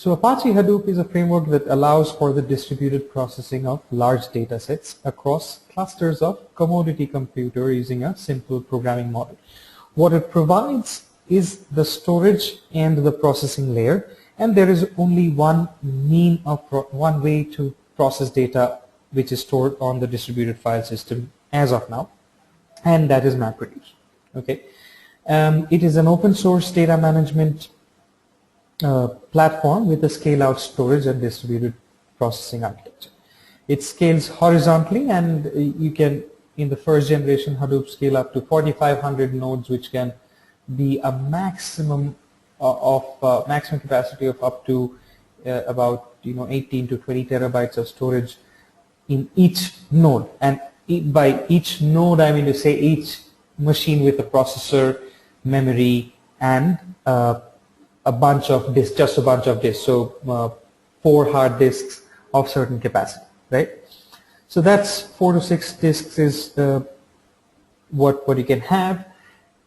So Apache Hadoop is a framework that allows for the distributed processing of large data sets across clusters of commodity computer using a simple programming model. What it provides is the storage and the processing layer, and there is only one way to process data which is stored on the distributed file system as of now, and that is MapReduce. Okay, it is an open source data management platform with a scale-out storage and distributed processing architecture. It scales horizontally, and you can, in the first generation Hadoop, scale up to 4,500 nodes, which can be a maximum maximum capacity of up to about 18 to 20 terabytes of storage in each node. And by each node, I mean to say each machine with a processor, memory, and a bunch of disks, just a bunch of disks. So 4 hard disks of certain capacity, right? So that's 4 to 6 disks is what you can have.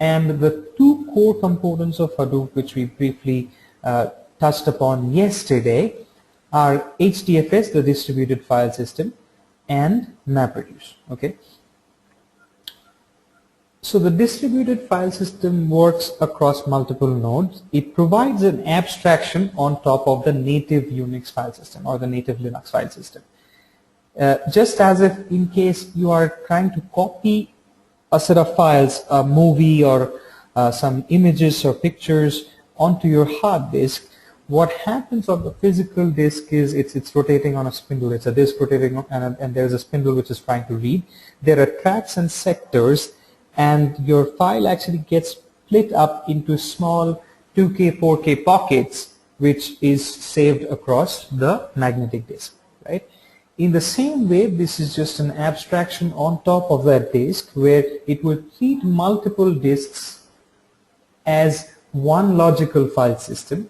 And the 2 core components of Hadoop, which we briefly touched upon yesterday, are HDFS, the distributed file system, and MapReduce. Okay. So the distributed file system works across multiple nodes. It provides an abstraction on top of the native Unix file system or the native Linux file system. Just as if in case you are trying to copy a set of files, a movie or some images or pictures onto your hard disk, what happens on the physical disk is it's rotating on a spindle. It's a disk rotating on, and there's a spindle which is trying to read. There are tracks and sectors, and your file actually gets split up into small 2K, 4K pockets, which is saved across the magnetic disk, right? In the same way, this is just an abstraction on top of that disk, where it will treat multiple disks as one logical file system,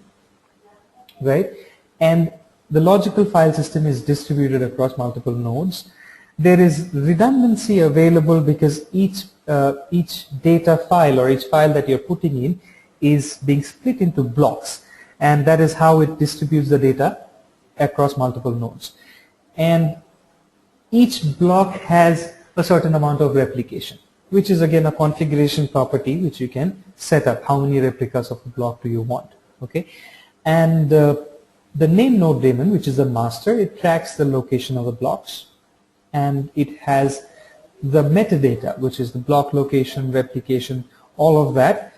right? And the logical file system is distributed across multiple nodes. There is redundancy available because each data file or each file that you're putting in is being split into blocks, and that is how it distributes the data across multiple nodes. And each block has a certain amount of replication, which is again a configuration property which you can set up. How many replicas of the block do you want? Okay, and the name node daemon, which is the master, it tracks the location of the blocks, and it has the metadata, which is the block location, replication, all of that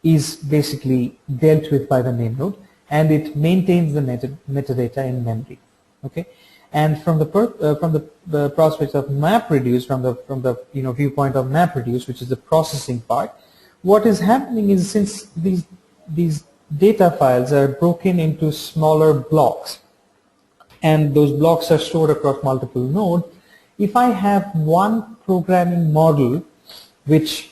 is basically dealt with by the name node, and it maintains the metadata in memory. Okay, and from the prospect of MapReduce, from the viewpoint of MapReduce, which is the processing part, what is happening is, since these data files are broken into smaller blocks, and those blocks are stored across multiple nodes, if I have one programming model which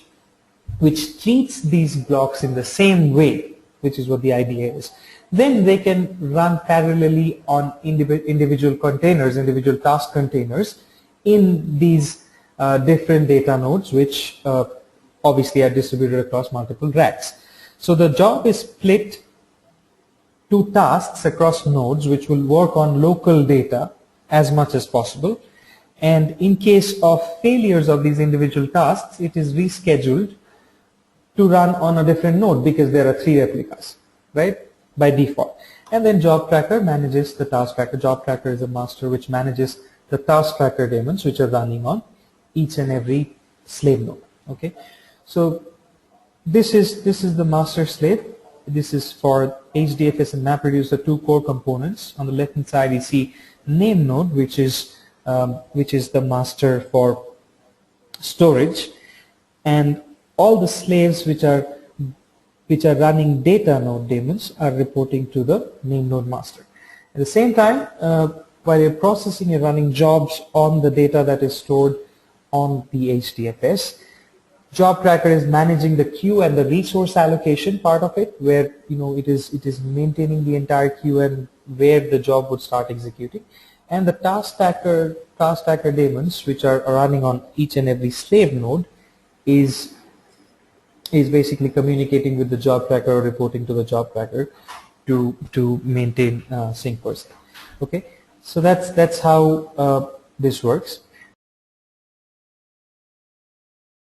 treats these blocks in the same way, which is what the idea is, then they can run parallelly on individual containers, individual task containers in these different data nodes, which obviously are distributed across multiple racks. So the job is split to tasks across nodes, which will work on local data as much as possible. And in case of failures of these individual tasks, it is rescheduled to run on a different node because there are 3 replicas, right, by default. And then job tracker manages the task tracker. Job tracker is a master which manages the task tracker daemons which are running on each and every slave node. Okay, so this is the master slave. This is for HDFS and MapReduce, the 2 core components. On the left hand side you see name node, which is the master for storage, and all the slaves which are running data node daemons are reporting to the name node master. At the same time, while you're processing, you're running jobs on the data that is stored on the HDFS. Job tracker is managing the queue and the resource allocation part of it, where it is maintaining the entire queue and where the job would start executing. And the task tracker daemons, which are running on each and every slave node, is basically communicating with the job tracker or reporting to the job tracker to maintain sync per se. Okay, so that's how this works.